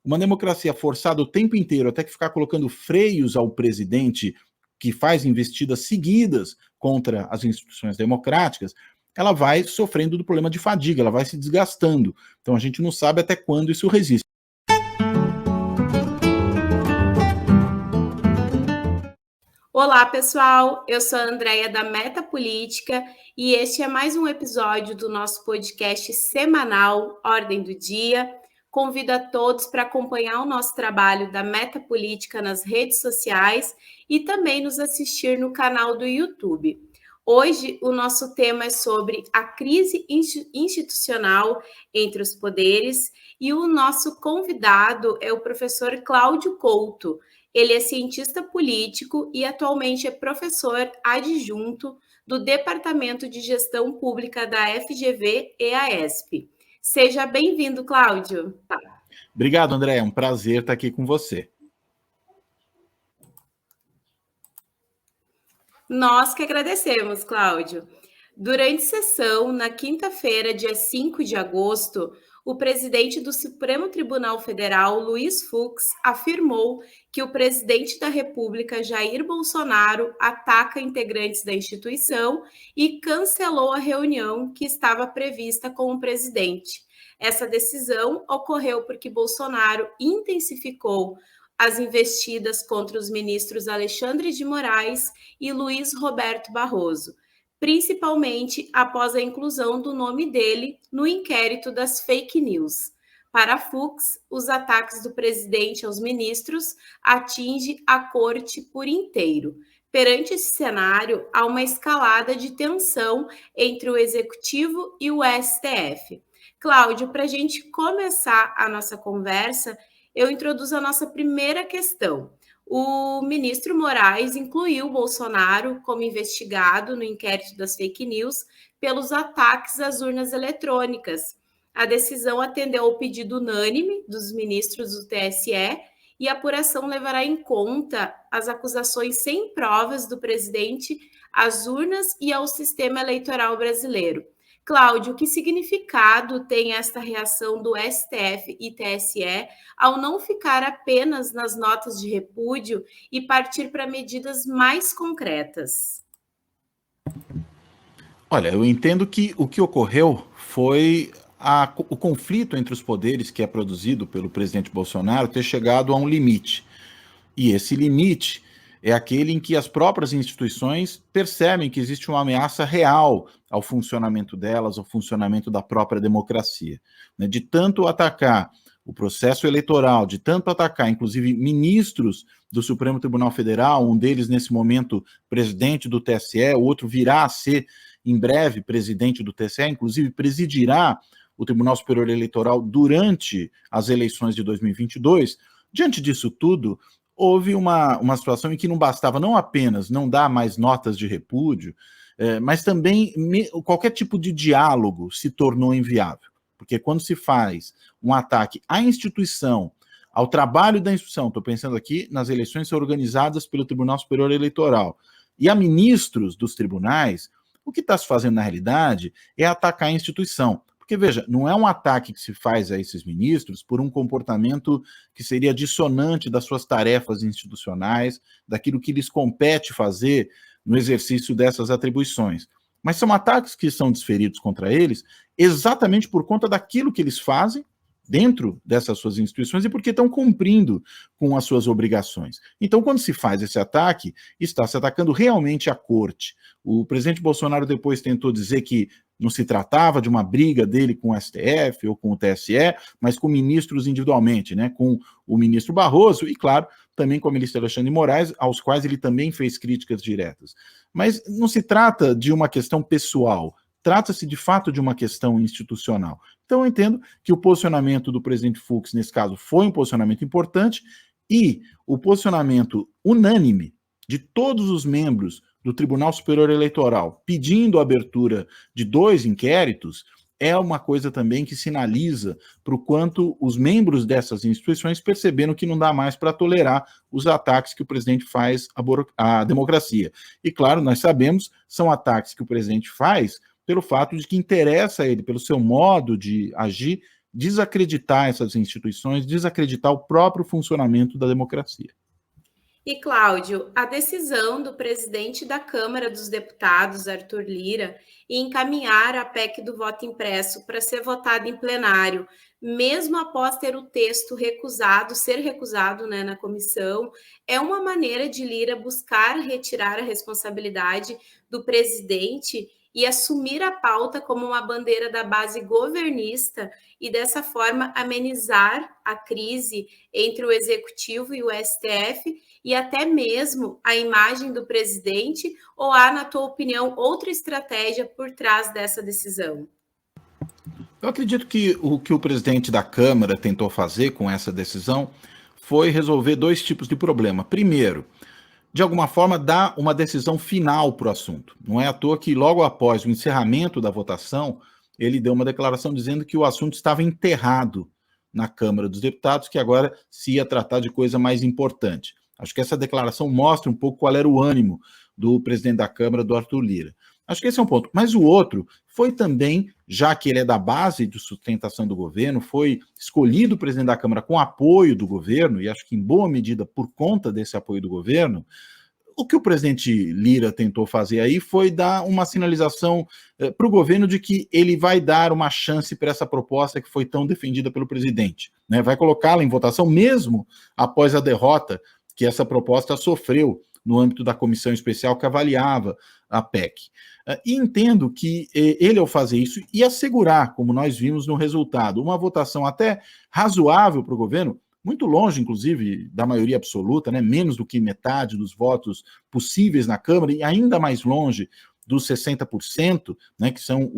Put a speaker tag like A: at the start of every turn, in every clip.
A: Uma democracia forçada o tempo inteiro, até que ficar colocando freios ao presidente que faz investidas seguidas contra as instituições democráticas, ela vai sofrendo do problema de fadiga, ela vai se desgastando. Então a gente não sabe até quando isso resiste.
B: Olá, pessoal! Eu sou a Andréia da Meta Política e este é mais um episódio do nosso podcast semanal Ordem do Dia. Convido a todos para acompanhar o nosso trabalho da Meta Política nas redes sociais e também nos assistir no canal do YouTube. Hoje, o nosso tema é sobre a crise institucional entre os poderes e o nosso convidado é o professor Cláudio Couto. Ele é cientista político e atualmente é professor adjunto do Departamento de Gestão Pública da FGV-EASP. Seja bem-vindo, Cláudio.
A: Obrigado, André. É um prazer estar aqui com você.
B: Nós que agradecemos, Cláudio. Durante sessão, na quinta-feira, dia 5 de agosto, o presidente do Supremo Tribunal Federal, Luiz Fux, afirmou que o presidente da República, Jair Bolsonaro, ataca integrantes da instituição e cancelou a reunião que estava prevista com o presidente. Essa decisão ocorreu porque Bolsonaro intensificou as investidas contra os ministros Alexandre de Moraes e Luiz Roberto Barroso, principalmente após a inclusão do nome dele no inquérito das fake news. Para Fux, os ataques do presidente aos ministros atingem a corte por inteiro. Perante esse cenário, há uma escalada de tensão entre o Executivo e o STF. Cláudio, para a gente começar a nossa conversa, eu introduzo a nossa primeira questão. O ministro Moraes incluiu Bolsonaro como investigado no inquérito das fake news pelos ataques às urnas eletrônicas. A decisão atendeu ao pedido unânime dos ministros do TSE e a apuração levará em conta as acusações sem provas do presidente às urnas e ao sistema eleitoral brasileiro. Cláudio, que significado tem esta reação do STF e TSE ao não ficar apenas nas notas de repúdio e partir para medidas mais concretas?
A: Olha, eu entendo que o que ocorreu foi o conflito entre os poderes que é produzido pelo presidente Bolsonaro ter chegado a um limite. E esse limite é aquele em que as próprias instituições percebem que existe uma ameaça real ao funcionamento delas, ao funcionamento da própria democracia. De tanto atacar o processo eleitoral, de tanto atacar, inclusive, ministros do Supremo Tribunal Federal, um deles, nesse momento, presidente do TSE, o outro virá a ser, em breve, presidente do TSE, inclusive presidirá o Tribunal Superior Eleitoral durante as eleições de 2022. Diante disso tudo, houve uma situação em que não bastava não apenas não dar mais notas de repúdio, mas também qualquer tipo de diálogo se tornou inviável. Porque quando se faz um ataque à instituição, ao trabalho da instituição, estou pensando aqui nas eleições organizadas pelo Tribunal Superior Eleitoral, e a ministros dos tribunais, o que está se fazendo na realidade é atacar a instituição. Porque, veja, não é um ataque que se faz a esses ministros por um comportamento que seria dissonante das suas tarefas institucionais, daquilo que lhes compete fazer no exercício dessas atribuições. Mas são ataques que são desferidos contra eles exatamente por conta daquilo que eles fazem dentro dessas suas instituições e porque estão cumprindo com as suas obrigações. Então, quando se faz esse ataque, está se atacando realmente a corte. O presidente Bolsonaro depois tentou dizer que não se tratava de uma briga dele com o STF ou com o TSE, mas com ministros individualmente, né? Com o ministro Barroso e, claro, também com a ministra Alexandre de Moraes, aos quais ele também fez críticas diretas. Mas não se trata de uma questão pessoal, trata-se de fato de uma questão institucional. Então eu entendo que o posicionamento do presidente Fux, nesse caso, foi um posicionamento importante e o posicionamento unânime de todos os membros do Tribunal Superior Eleitoral pedindo a abertura de 2 inquéritos é uma coisa também que sinaliza para o quanto os membros dessas instituições perceberam que não dá mais para tolerar os ataques que o presidente faz à democracia. E claro, nós sabemos, são ataques que o presidente faz pelo fato de que interessa a ele, pelo seu modo de agir, desacreditar essas instituições, desacreditar o próprio funcionamento da democracia.
B: E, Cláudio, a decisão do presidente da Câmara dos Deputados, Arthur Lira, em encaminhar a PEC do voto impresso para ser votada em plenário, mesmo após ter o texto ser recusado, né, na comissão, é uma maneira de Lira buscar retirar a responsabilidade do presidente e assumir a pauta como uma bandeira da base governista e, dessa forma, amenizar a crise entre o Executivo e o STF e até mesmo a imagem do presidente, ou há, na tua opinião, outra estratégia por trás dessa decisão?
A: Eu acredito que o presidente da Câmara tentou fazer com essa decisão foi resolver dois tipos de problema. Primeiro, de alguma forma, dar uma decisão final para o assunto. Não é à toa que, logo após o encerramento da votação, ele deu uma declaração dizendo que o assunto estava enterrado na Câmara dos Deputados, que agora se ia tratar de coisa mais importante. Acho que essa declaração mostra um pouco qual era o ânimo do presidente da Câmara, do Arthur Lira. Acho que esse é um ponto. Mas o outro foi também, já que ele é da base de sustentação do governo, foi escolhido o presidente da Câmara com apoio do governo, e acho que em boa medida por conta desse apoio do governo, o que o presidente Lira tentou fazer aí foi dar uma sinalização para o governo de que ele vai dar uma chance para essa proposta que foi tão defendida pelo presidente, né? Vai colocá-la em votação mesmo após a derrota que essa proposta sofreu no âmbito da comissão especial que avaliava a PEC. E entendo que ele, ao fazer isso, ia assegurar, como nós vimos no resultado, uma votação até razoável para o governo, muito longe, inclusive, da maioria absoluta, né, menos do que metade dos votos possíveis na Câmara, e ainda mais longe dos 60%, né, que são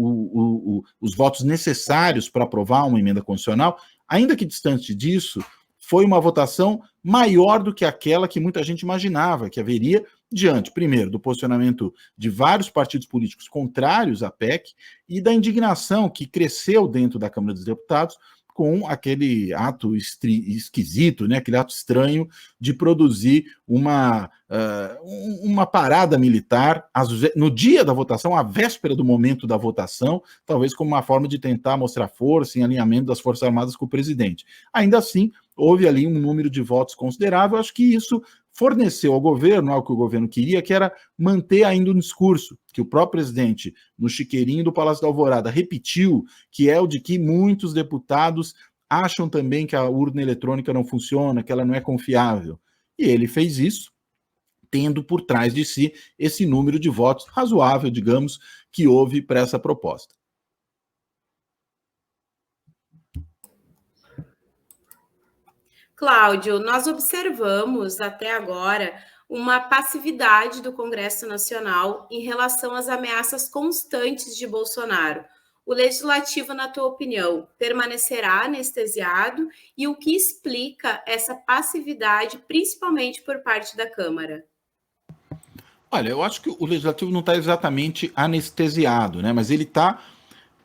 A: os votos necessários para aprovar uma emenda constitucional. Ainda que distante disso, foi uma votação maior do que aquela que muita gente imaginava que haveria, diante, primeiro, do posicionamento de vários partidos políticos contrários à PEC e da indignação que cresceu dentro da Câmara dos Deputados com aquele ato esquisito, né, aquele ato estranho de produzir uma parada militar no dia da votação, à véspera do momento da votação, talvez como uma forma de tentar mostrar força em alinhamento das Forças Armadas com o presidente. Ainda assim, houve ali um número de votos considerável. Acho que isso forneceu ao governo algo que o governo queria, que era manter ainda um discurso que o próprio presidente, no chiqueirinho do Palácio da Alvorada, repetiu, que é o de que muitos deputados acham também que a urna eletrônica não funciona, que ela não é confiável. E ele fez isso, tendo por trás de si esse número de votos razoável, digamos, que houve para essa proposta.
B: Cláudio, nós observamos até agora uma passividade do Congresso Nacional em relação às ameaças constantes de Bolsonaro. O Legislativo, na tua opinião, permanecerá anestesiado? E o que explica essa passividade, principalmente por parte da Câmara?
A: Olha, eu acho que o Legislativo não está exatamente anestesiado, né? Mas ele está,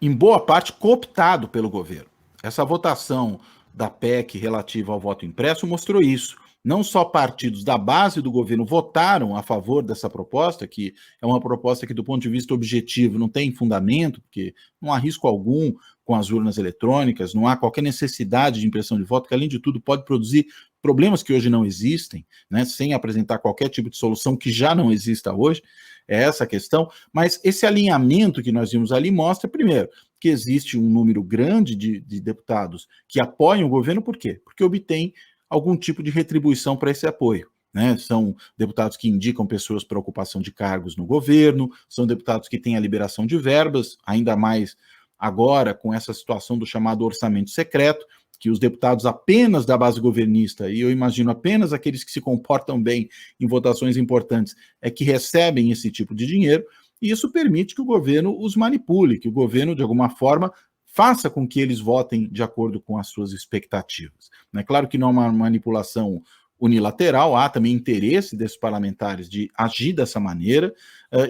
A: em boa parte, cooptado pelo governo. Essa votação da PEC relativa ao voto impresso mostrou isso. Não só partidos da base do governo votaram a favor dessa proposta, que é uma proposta que, do ponto de vista objetivo, não tem fundamento, porque não há risco algum com as urnas eletrônicas, não há qualquer necessidade de impressão de voto, que, além de tudo, pode produzir problemas que hoje não existem, né, sem apresentar qualquer tipo de solução que já não exista hoje. É essa a questão. Mas esse alinhamento que nós vimos ali mostra, primeiro, que existe um número grande de deputados que apoiam o governo. Por quê? Porque obtém algum tipo de retribuição para esse apoio, né? São deputados que indicam pessoas para ocupação de cargos no governo, são deputados que têm a liberação de verbas, ainda mais agora com essa situação do chamado orçamento secreto, que os deputados apenas da base governista, e eu imagino apenas aqueles que se comportam bem em votações importantes, é que recebem esse tipo de dinheiro, e isso permite que o governo os manipule, que o governo, de alguma forma, faça com que eles votem de acordo com as suas expectativas. É claro que não é uma manipulação unilateral, há também interesse desses parlamentares de agir dessa maneira,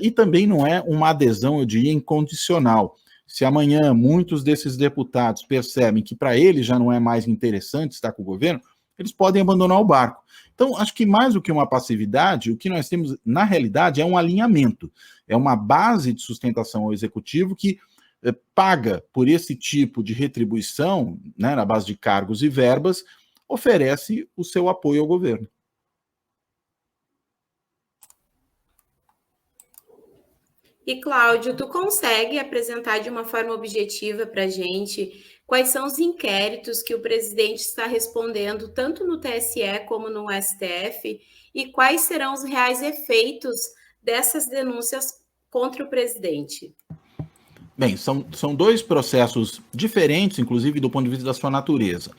A: e também não é uma adesão, eu diria, incondicional. Se amanhã muitos desses deputados percebem que para eles já não é mais interessante estar com o governo, eles podem abandonar o barco. Então, acho que mais do que uma passividade, o que nós temos, na realidade, é um alinhamento, é uma base de sustentação ao executivo que paga por esse tipo de retribuição, né, na base de cargos e verbas, oferece o seu apoio ao governo.
B: E, Cláudio, tu consegue apresentar de uma forma objetiva para a gente quais são os inquéritos que o presidente está respondendo, tanto no TSE como no STF, e quais serão os reais efeitos dessas denúncias contra o presidente?
A: Bem, são dois processos diferentes, inclusive do ponto de vista da sua natureza.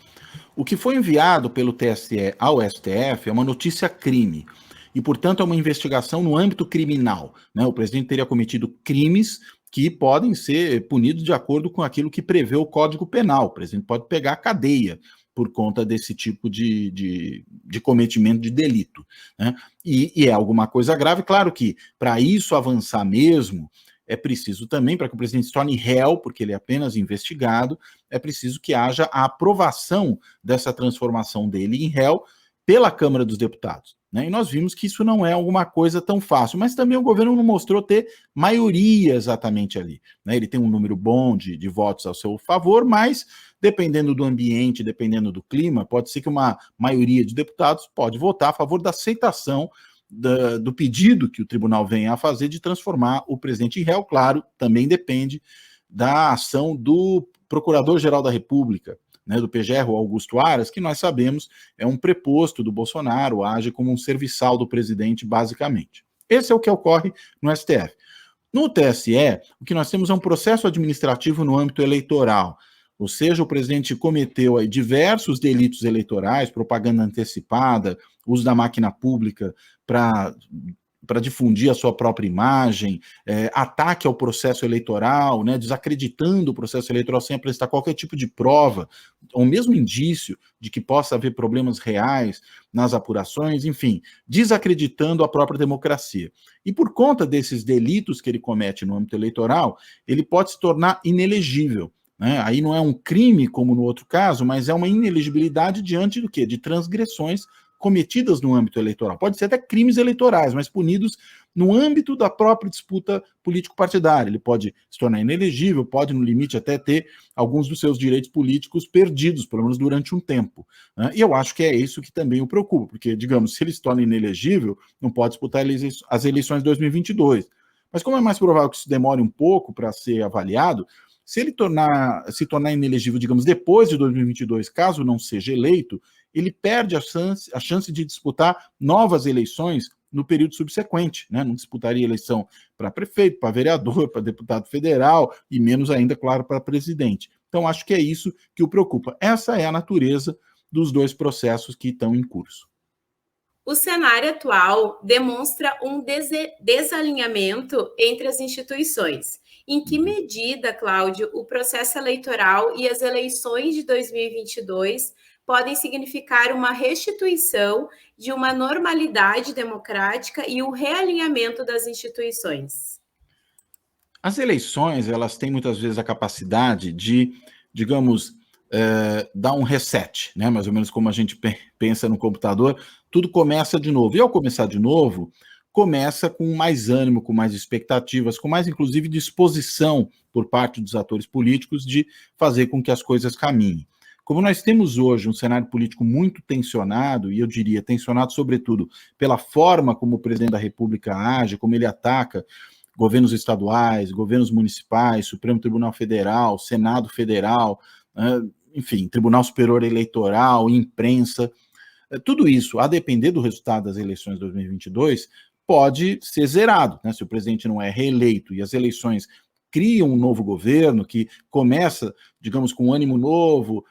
A: O que foi enviado pelo TSE ao STF é uma notícia-crime. E, portanto, é uma investigação no âmbito criminal, né? O presidente teria cometido crimes que podem ser punidos de acordo com aquilo que prevê o Código Penal. O presidente pode pegar a cadeia por conta desse tipo de cometimento de delito, né? E é alguma coisa grave. Claro que, para isso avançar mesmo, é preciso também, para que o presidente se torne réu, porque ele é apenas investigado, é preciso que haja a aprovação dessa transformação dele em réu pela Câmara dos Deputados, né? E nós vimos que isso não é alguma coisa tão fácil, mas também o governo não mostrou ter maioria exatamente ali, né? Ele tem um número bom de votos ao seu favor, mas dependendo do ambiente, dependendo do clima, pode ser que uma maioria de deputados pode votar a favor da aceitação do pedido que o tribunal venha a fazer de transformar o presidente em réu. Claro, também depende da ação do Procurador-Geral da República, né, do PGR, o Augusto Aras, que nós sabemos é um preposto do Bolsonaro, age como um serviçal do presidente, basicamente. Esse é o que ocorre no STF. No TSE, o que nós temos é um processo administrativo no âmbito eleitoral, ou seja, o presidente cometeu aí diversos delitos eleitorais, propaganda antecipada, uso da máquina pública para difundir a sua própria imagem, ataque ao processo eleitoral, né, desacreditando o processo eleitoral sem apresentar qualquer tipo de prova, ou mesmo indício de que possa haver problemas reais nas apurações, enfim, desacreditando a própria democracia. E por conta desses delitos que ele comete no âmbito eleitoral, ele pode se tornar inelegível, né? Aí não é um crime como no outro caso, mas é uma inelegibilidade diante do quê? De transgressões cometidas no âmbito eleitoral. Pode ser até crimes eleitorais, mas punidos no âmbito da própria disputa político-partidária. Ele pode se tornar inelegível, pode, no limite, até ter alguns dos seus direitos políticos perdidos, pelo menos durante um tempo, né? E eu acho que é isso que também o preocupa, porque, digamos, se ele se torna inelegível, não pode disputar as eleições de 2022. Mas como é mais provável que isso demore um pouco para ser avaliado, se ele se tornar inelegível, digamos, depois de 2022, caso não seja eleito, ele perde a chance de disputar novas eleições no período subsequente, né? Não disputaria eleição para prefeito, para vereador, para deputado federal e menos ainda, claro, para presidente. Então, acho que é isso que o preocupa. Essa é a natureza dos dois processos que estão em curso.
B: O cenário atual demonstra um desalinhamento entre as instituições. Em que medida, Cláudio, o processo eleitoral e as eleições de 2022 podem significar uma restituição de uma normalidade democrática e o realinhamento das instituições?
A: As eleições, elas têm muitas vezes a capacidade de, digamos, dar um reset, né? Mais ou menos como a gente pensa no computador, tudo começa de novo. E ao começar de novo, começa com mais ânimo, com mais expectativas, com mais, inclusive, disposição por parte dos atores políticos de fazer com que as coisas caminhem. Como nós temos hoje um cenário político muito tensionado, e eu diria tensionado sobretudo pela forma como o presidente da República age, como ele ataca governos estaduais, governos municipais, Supremo Tribunal Federal, Senado Federal, enfim, Tribunal Superior Eleitoral, imprensa, tudo isso, a depender do resultado das eleições de 2022, pode ser zerado, né? Se o presidente não é reeleito e as eleições criam um novo governo que começa, digamos, com um ânimo novo,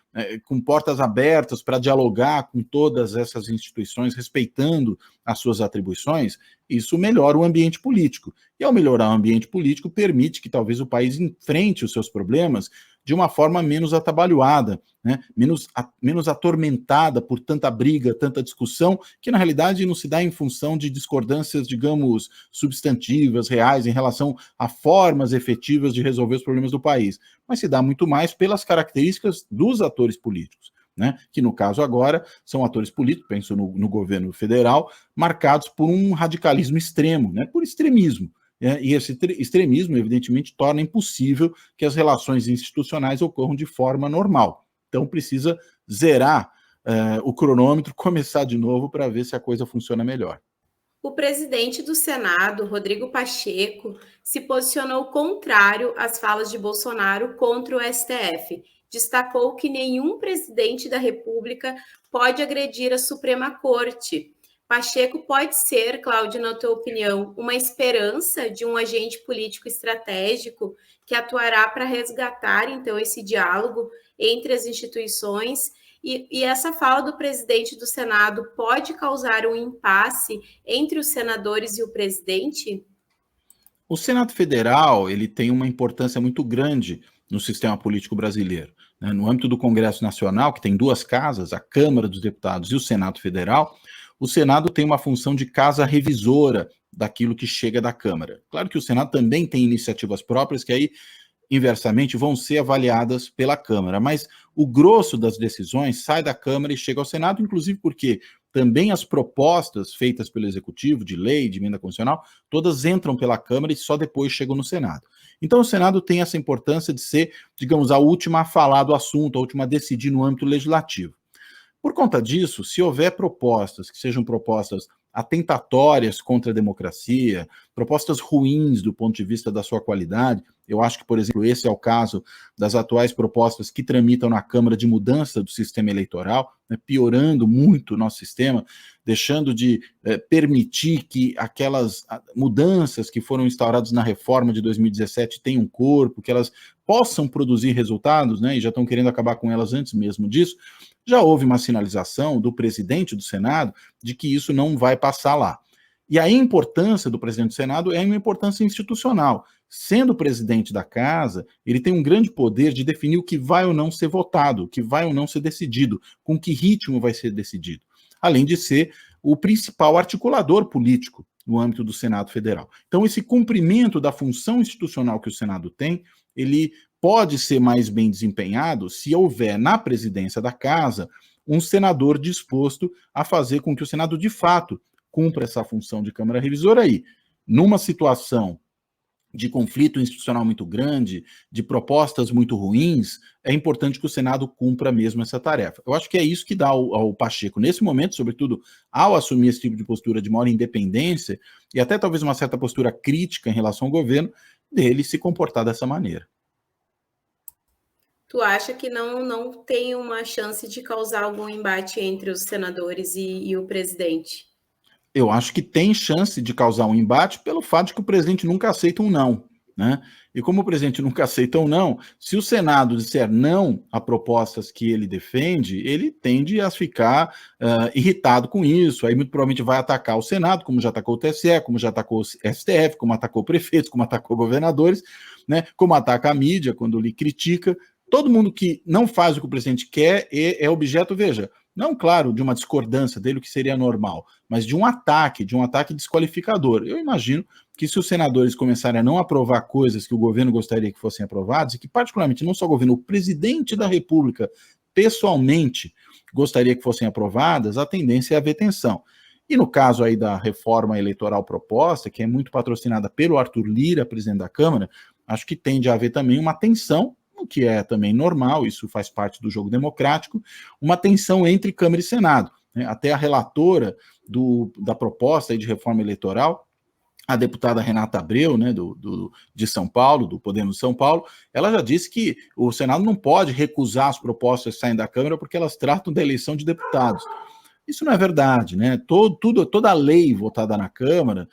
A: com portas abertas para dialogar com todas essas instituições, respeitando as suas atribuições, isso melhora o ambiente político. E ao melhorar o ambiente político, permite que talvez o país enfrente os seus problemas de uma forma menos atabalhoada, né? menos atormentada por tanta briga, tanta discussão, que na realidade não se dá em função de discordâncias, digamos, substantivas, reais, em relação a formas efetivas de resolver os problemas do país, mas se dá muito mais pelas características dos atores políticos, né? Que no caso agora são atores políticos, penso no governo federal, marcados por um radicalismo extremo, né? Por extremismo. e esse extremismo, evidentemente, torna impossível que as relações institucionais ocorram de forma normal. Então, precisa zerar o cronômetro, começar de novo para ver se a coisa funciona melhor.
B: O presidente do Senado, Rodrigo Pacheco, se posicionou contrário às falas de Bolsonaro contra o STF. Destacou que nenhum presidente da República pode agredir a Suprema Corte. Pacheco pode ser, Cláudio, na tua opinião, uma esperança de um agente político estratégico que atuará para resgatar, então, esse diálogo entre as instituições. E essa fala do presidente do Senado pode causar um impasse entre os senadores e o presidente?
A: O Senado Federal ele tem uma importância muito grande no sistema político brasileiro. Né? No âmbito do Congresso Nacional, que tem duas casas, a Câmara dos Deputados e o Senado Federal, o Senado tem uma função de casa revisora daquilo que chega da Câmara. Claro que o Senado também tem iniciativas próprias que aí inversamente, vão ser avaliadas pela Câmara. Mas o grosso das decisões sai da Câmara e chega ao Senado, inclusive porque também as propostas feitas pelo Executivo, de lei, de emenda constitucional, todas entram pela Câmara e só depois chegam no Senado. Então, o Senado tem essa importância de ser, digamos, a última a falar do assunto, a última a decidir no âmbito legislativo. Por conta disso, se houver propostas que sejam propostas atentatórias contra a democracia, propostas ruins do ponto de vista da sua qualidade, eu acho que, por exemplo, esse é o caso das atuais propostas que tramitam na Câmara de mudança do sistema eleitoral, né, piorando muito o nosso sistema, deixando de permitir que aquelas mudanças que foram instauradas na reforma de 2017 tenham corpo, que elas possam produzir resultados, né, e já estão querendo acabar com elas antes mesmo disso. Já houve uma sinalização do presidente do Senado de que isso não vai passar lá. E a importância do presidente do Senado é uma importância institucional. Sendo presidente da casa, ele tem um grande poder de definir o que vai ou não ser votado, o que vai ou não ser decidido, com que ritmo vai ser decidido. Além de ser o principal articulador político no âmbito do Senado Federal. Então, esse cumprimento da função institucional que o Senado tem, ele pode ser mais bem desempenhado se houver na presidência da casa um senador disposto a fazer com que o Senado, de fato, cumpra essa função de Câmara Revisora aí. Numa situação de conflito institucional muito grande, de propostas muito ruins, é importante que o Senado cumpra mesmo essa tarefa. Eu acho que é isso que dá ao Pacheco, nesse momento, sobretudo ao assumir esse tipo de postura de maior independência, e até talvez uma certa postura crítica em relação ao governo, dele se comportar dessa maneira.
B: Tu acha que não tem uma chance de causar algum embate entre os senadores e o presidente?
A: Eu acho que tem chance de causar um embate pelo fato de que o presidente nunca aceita um não. Né? E como o presidente nunca aceita um não, se o Senado disser não a propostas que ele defende, ele tende a ficar irritado com isso. Aí, muito provavelmente, vai atacar o Senado, como já atacou o TSE, como já atacou o STF, como atacou prefeitos, como atacou governadores, né? Como ataca a mídia quando lhe critica. Todo mundo que não faz o que o presidente quer é objeto, veja, não, claro, de uma discordância dele, o que seria normal, mas de um ataque desqualificador. Eu imagino que se os senadores começarem a não aprovar coisas que o governo gostaria que fossem aprovadas, e que particularmente não só o governo, o presidente da República, pessoalmente, gostaria que fossem aprovadas, a tendência é haver tensão. E no caso aí da reforma eleitoral proposta, que é muito patrocinada pelo Arthur Lira, presidente da Câmara, acho que tende a haver também uma tensão, o que é também normal, isso faz parte do jogo democrático, uma tensão entre Câmara e Senado. Né? Até a relatora da proposta de reforma eleitoral, a deputada Renata Abreu, né, de São Paulo, do Podemos São Paulo, ela já disse que o Senado não pode recusar as propostas que saem da Câmara porque elas tratam da eleição de deputados. Isso não é verdade, né? Toda a lei votada na Câmara,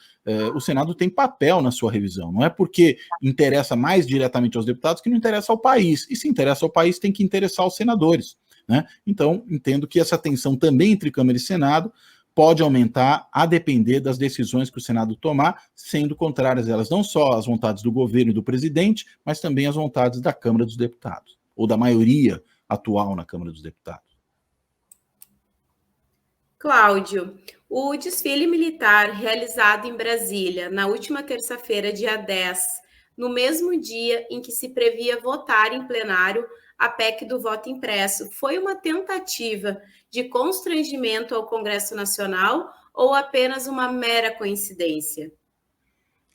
A: o Senado tem papel na sua revisão. Não é porque interessa mais diretamente aos deputados que não interessa ao país. E se interessa ao país, tem que interessar aos senadores. Né? Então, entendo que essa tensão também entre Câmara e Senado pode aumentar a depender das decisões que o Senado tomar, sendo contrárias elas não só às vontades do governo e do presidente, mas também às vontades da Câmara dos Deputados, ou da maioria atual na Câmara dos Deputados.
B: Cláudio, o desfile militar realizado em Brasília na última terça-feira, dia 10, no mesmo dia em que se previa votar em plenário a PEC do voto impresso, foi uma tentativa de constrangimento ao Congresso Nacional ou apenas uma mera coincidência?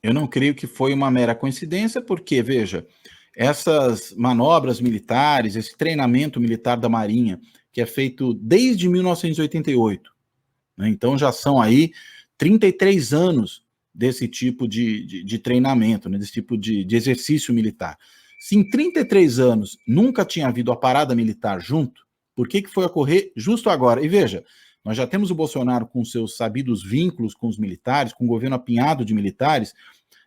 A: Eu não creio que foi uma mera coincidência, porque, veja, essas manobras militares, esse treinamento militar da Marinha, que é feito desde 1988, né? Então já são aí 33 anos desse tipo de treinamento, né? Desse tipo de exercício militar. Se em 33 anos nunca tinha havido a parada militar junto, por que foi ocorrer justo agora? E veja, nós já temos o Bolsonaro com seus sabidos vínculos com os militares, com o governo apinhado de militares.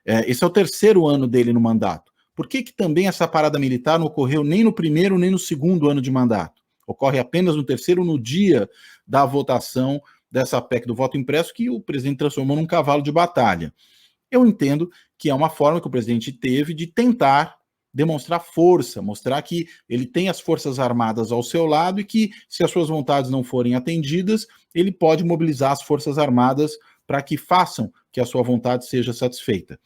A: Esse é o terceiro ano dele no mandato. Por que também essa parada militar não ocorreu nem no primeiro nem no segundo ano de mandato? Ocorre apenas no terceiro, no dia da votação dessa PEC do voto impresso, que o presidente transformou num cavalo de batalha. Eu entendo que é uma forma que o presidente teve de tentar demonstrar força, mostrar que ele tem as Forças Armadas ao seu lado e que, se as suas vontades não forem atendidas, ele pode mobilizar as Forças Armadas para que façam que a sua vontade seja satisfeita.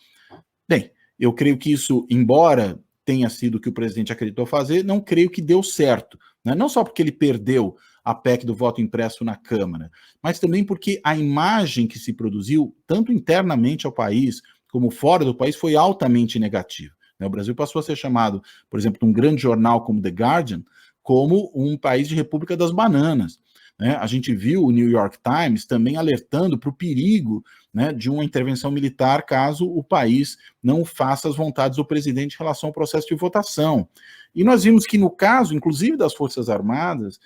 A: Bem, eu creio que isso, embora tenha sido o que o presidente acreditou fazer, não creio que deu certo, né? Não só porque ele perdeu a PEC do voto impresso na Câmara, mas também porque a imagem que se produziu, tanto internamente ao país como fora do país, foi altamente negativa. O Brasil passou a ser chamado, por exemplo, de um grande jornal como The Guardian, como um país de República das Bananas. A gente viu o New York Times também alertando para o perigo, né, de uma intervenção militar caso o país não faça as vontades do presidente em relação ao processo de votação. E nós vimos que no caso, inclusive das Forças Armadas,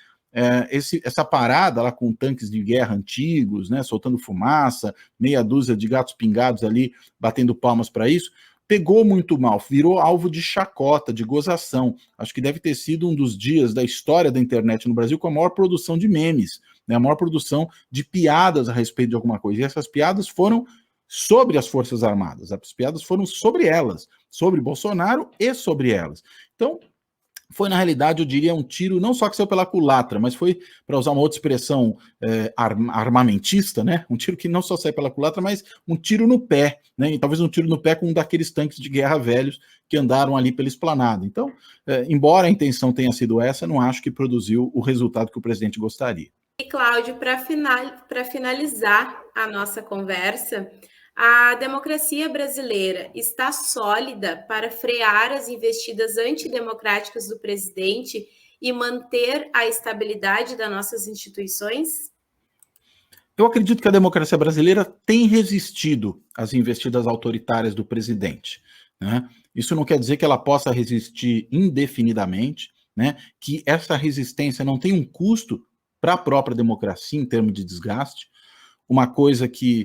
A: essa parada lá com tanques de guerra antigos, né, soltando fumaça, meia dúzia de gatos pingados ali batendo palmas para isso, pegou muito mal, virou alvo de chacota, de gozação. Acho que deve ter sido um dos dias da história da internet no Brasil com a maior produção de memes, né, a maior produção de piadas a respeito de alguma coisa. E essas piadas foram sobre as Forças Armadas, as piadas foram sobre elas, sobre Bolsonaro e sobre elas. Então, foi, na realidade, eu diria, um tiro não só que saiu pela culatra, mas foi, para usar uma outra expressão armamentista, né? Um tiro que não só saiu pela culatra, mas um tiro no pé, né? E talvez um tiro no pé com um daqueles tanques de guerra velhos que andaram ali pela esplanada. Então, embora a intenção tenha sido essa, não acho que produziu o resultado que o presidente gostaria.
B: E, Cláudio, para finalizar a nossa conversa, a democracia brasileira está sólida para frear as investidas antidemocráticas do presidente e manter a estabilidade das nossas instituições?
A: Eu acredito que a democracia brasileira tem resistido às investidas autoritárias do presidente, né? Isso não quer dizer que ela possa resistir indefinidamente, né? Que essa resistência não tem um custo para a própria democracia em termos de desgaste. Uma coisa que,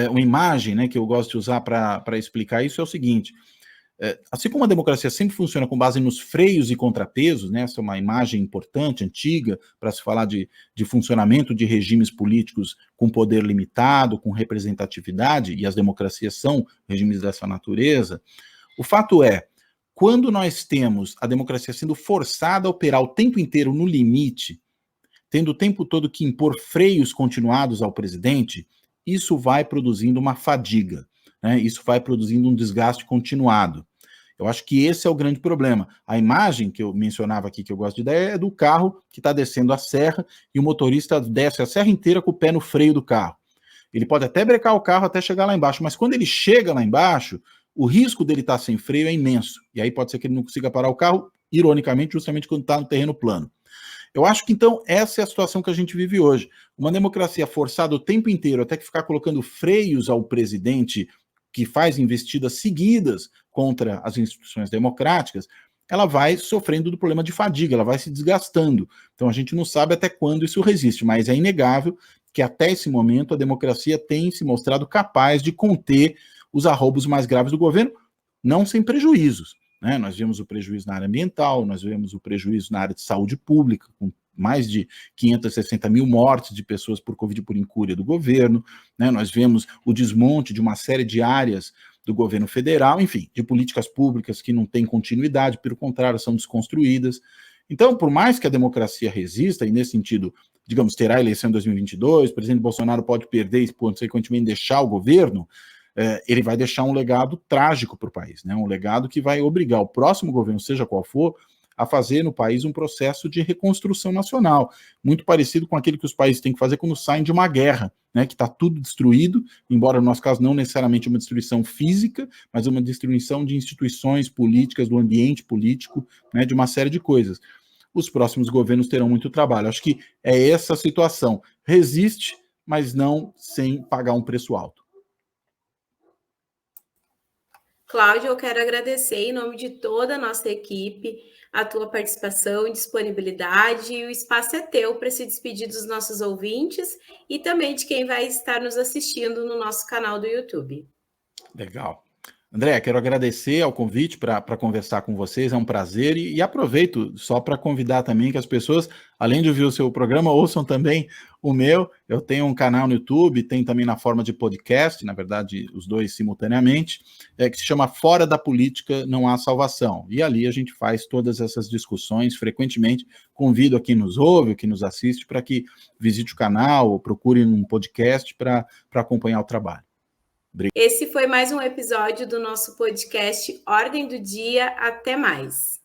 A: uma imagem, né, que eu gosto de usar para explicar isso é o seguinte: assim como a democracia sempre funciona com base nos freios e contrapesos, né, essa é uma imagem importante, antiga, para se falar de funcionamento de regimes políticos com poder limitado, com representatividade, e as democracias são regimes dessa natureza. O fato é, quando nós temos a democracia sendo forçada a operar o tempo inteiro no limite, tendo o tempo todo que impor freios continuados ao presidente, isso vai produzindo uma fadiga, né? Isso vai produzindo um desgaste continuado. Eu acho que esse é o grande problema. A imagem que eu mencionava aqui, que eu gosto de dar, é do carro que está descendo a serra e o motorista desce a serra inteira com o pé no freio do carro. Ele pode até brecar o carro até chegar lá embaixo, mas quando ele chega lá embaixo, o risco dele estar sem freio é imenso. E aí pode ser que ele não consiga parar o carro, ironicamente, justamente quando está no terreno plano. Eu acho que, então, essa é a situação que a gente vive hoje. Uma democracia forçada o tempo inteiro, até que ficar colocando freios ao presidente que faz investidas seguidas contra as instituições democráticas, ela vai sofrendo do problema de fadiga, ela vai se desgastando. Então, a gente não sabe até quando isso resiste, mas é inegável que, até esse momento, a democracia tem se mostrado capaz de conter os arroubos mais graves do governo, não sem prejuízos. Nós vemos o prejuízo na área ambiental, nós vemos o prejuízo na área de saúde pública, com mais de 560 mil mortes de pessoas por Covid por incúria do governo, nós vemos o desmonte de uma série de áreas do governo federal, enfim, de políticas públicas que não têm continuidade, pelo contrário, são desconstruídas. Então, por mais que a democracia resista, e nesse sentido, digamos, terá a eleição em 2022, o presidente Bolsonaro pode perder e, consequentemente, deixar o governo, ele vai deixar um legado trágico para o país, né? Um legado que vai obrigar o próximo governo, seja qual for, a fazer no país um processo de reconstrução nacional, muito parecido com aquele que os países têm que fazer quando saem de uma guerra, né, que está tudo destruído, embora no nosso caso não necessariamente uma destruição física, mas uma destruição de instituições políticas, do ambiente político, né, de uma série de coisas. Os próximos governos terão muito trabalho. Acho que é essa a situação. Resiste, mas não sem pagar um preço alto.
B: Cláudio, eu quero agradecer em nome de toda a nossa equipe a tua participação e disponibilidade, e o espaço é teu para se despedir dos nossos ouvintes e também de quem vai estar nos assistindo no nosso canal do YouTube.
A: Legal. André, quero agradecer ao convite para conversar com vocês, é um prazer, e aproveito só para convidar também que as pessoas, além de ouvir o seu programa, ouçam também o meu. Eu tenho um canal no YouTube, tem também na forma de podcast, na verdade, os dois simultaneamente, que se chama Fora da Política Não Há Salvação. E ali a gente faz todas essas discussões frequentemente. Convido a quem nos ouve, quem nos assiste, para que visite o canal ou procure um podcast para acompanhar o trabalho.
B: Esse foi mais um episódio do nosso podcast Ordem do Dia. Até mais.